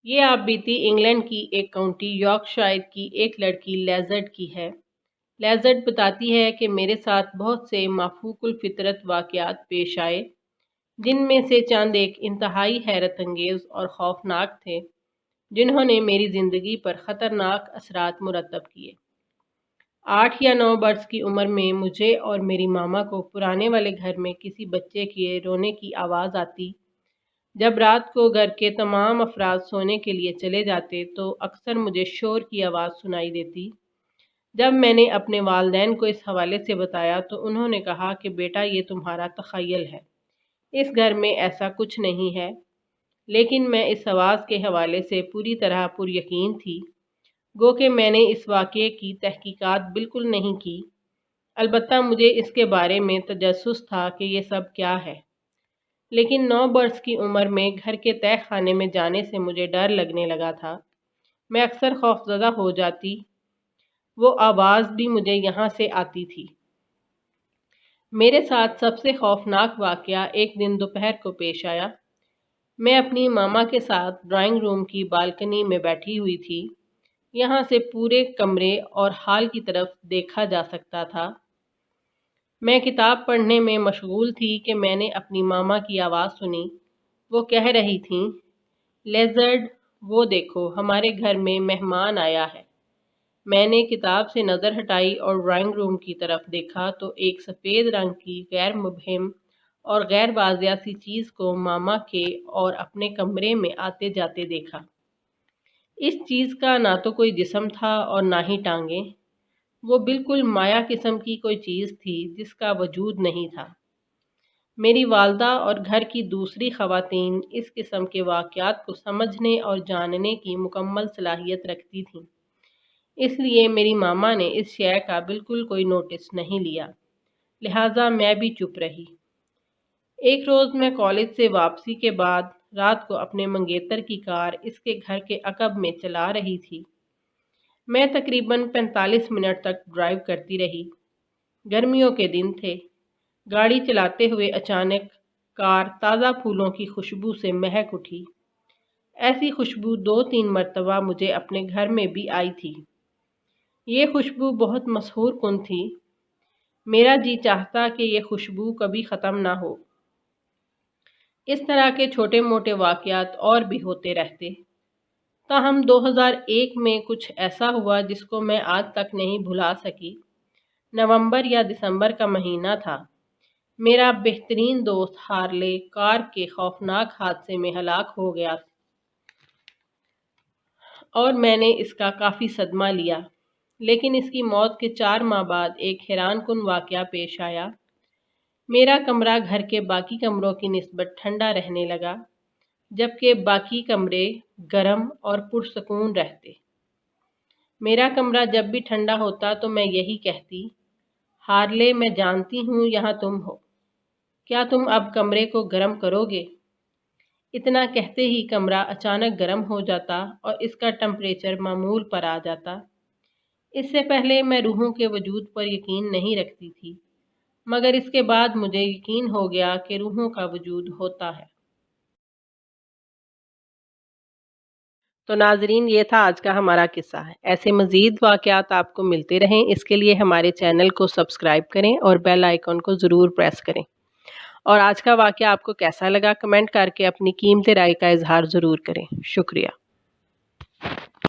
یہ آپ بیتی انگلینڈ کی ایک کاؤنٹی یارکشائر کی ایک لڑکی لیزرڈ کی ہے۔ لیزرڈ بتاتی ہے کہ میرے ساتھ بہت سے مافوق الفطرت واقعات پیش آئے، جن میں سے چند ایک انتہائی حیرت انگیز اور خوفناک تھے، جنہوں نے میری زندگی پر خطرناک اثرات مرتب کیے۔ 8 یا 9 برس کی عمر میں مجھے اور میری ماما کو پرانے والے گھر میں کسی بچے کے رونے کی آواز آتی۔ جب رات کو گھر کے تمام افراد سونے کے لیے چلے جاتے تو اکثر مجھے شور کی آواز سنائی دیتی۔ جب میں نے اپنے والدین کو اس حوالے سے بتایا تو انہوں نے کہا کہ بیٹا یہ تمہارا تخیل ہے، اس گھر میں ایسا کچھ نہیں ہے۔ لیکن میں اس آواز کے حوالے سے پوری طرح پر یقین تھی، گو کہ میں نے اس واقعے کی تحقیقات بالکل نہیں کی، البتہ مجھے اس کے بارے میں تجسس تھا کہ یہ سب کیا ہے۔ لیکن 9 برس کی عمر میں گھر کے تہہ خانے میں جانے سے مجھے ڈر لگنے لگا تھا۔ میں اکثر خوفزدہ ہو جاتی، وہ آواز بھی مجھے یہاں سے آتی تھی۔ میرے ساتھ سب سے خوفناک واقعہ ایک دن دوپہر کو پیش آیا۔ میں اپنی ماما کے ساتھ ڈرائنگ روم کی بالکنی میں بیٹھی ہوئی تھی۔ یہاں سے پورے کمرے اور ہال کی طرف دیکھا جا سکتا تھا۔ میں کتاب پڑھنے میں مشغول تھی کہ میں نے اپنی ماما کی آواز سنی۔ وہ کہہ رہی تھیں، لیزرڈ، وہ دیکھو ہمارے گھر میں مہمان آیا ہے۔ میں نے کتاب سے نظر ہٹائی اور ڈرائنگ روم کی طرف دیکھا تو ایک سفید رنگ کی غیر مبہم اور غیر واضح سی چیز کو ماما کے اور اپنے کمرے میں آتے جاتے دیکھا۔ اس چیز کا نہ تو کوئی جسم تھا اور نہ ہی ٹانگیں، وہ بالکل مایا قسم کی کوئی چیز تھی جس کا وجود نہیں تھا۔ میری والدہ اور گھر کی دوسری خواتین اس قسم کے واقعات کو سمجھنے اور جاننے کی مکمل صلاحیت رکھتی تھیں، اس لیے میری ماما نے اس شے کا بالکل کوئی نوٹس نہیں لیا، لہٰذا میں بھی چپ رہی۔ ایک روز میں کالج سے واپسی کے بعد رات کو اپنے منگیتر کی کار اس کے گھر کے عقب میں چلا رہی تھی۔ میں تقریباً 45 منٹ تک ڈرائیو کرتی رہی۔ گرمیوں کے دن تھے۔ گاڑی چلاتے ہوئے اچانک کار تازہ پھولوں کی خوشبو سے مہک اٹھی۔ ایسی خوشبو 2-3 مرتبہ مجھے اپنے گھر میں بھی آئی تھی۔ یہ خوشبو بہت مسحور کن تھی۔ میرا جی چاہتا کہ یہ خوشبو کبھی ختم نہ ہو۔ اس طرح کے چھوٹے موٹے واقعات اور بھی ہوتے رہتے۔ تاہم 2001 میں کچھ ایسا ہوا جس کو میں آج تک نہیں بھلا سکی۔ نومبر یا دسمبر کا مہینہ تھا۔ میرا بہترین دوست ہارلے کار کے خوفناک حادثے میں ہلاک ہو گیا اور میں نے اس کا کافی صدمہ لیا۔ لیکن اس کی موت کے 4 ماہ بعد ایک حیران کن واقعہ پیش آیا۔ میرا کمرہ گھر کے باقی کمروں کی نسبت ٹھنڈا رہنے لگا، جبکہ باقی کمرے گرم اور پرسکون رہتے۔ میرا کمرہ جب بھی ٹھنڈا ہوتا تو میں یہی کہتی، ہارلے میں جانتی ہوں یہاں تم ہو، کیا تم اب کمرے کو گرم کرو گے؟ اتنا کہتے ہی کمرہ اچانک گرم ہو جاتا اور اس کا ٹمپریچر معمول پر آ جاتا۔ اس سے پہلے میں روحوں کے وجود پر یقین نہیں رکھتی تھی، مگر اس کے بعد مجھے یقین ہو گیا کہ روحوں کا وجود ہوتا ہے۔ تو ناظرین، یہ تھا آج کا ہمارا قصہ ہے۔ ایسے مزید واقعات آپ کو ملتے رہیں، اس کے لیے ہمارے چینل کو سبسکرائب کریں اور بیل آئیکن کو ضرور پریس کریں۔ اور آج کا واقعہ آپ کو کیسا لگا کمنٹ کر کے اپنی قیمتی رائے کا اظہار ضرور کریں۔ شکریہ۔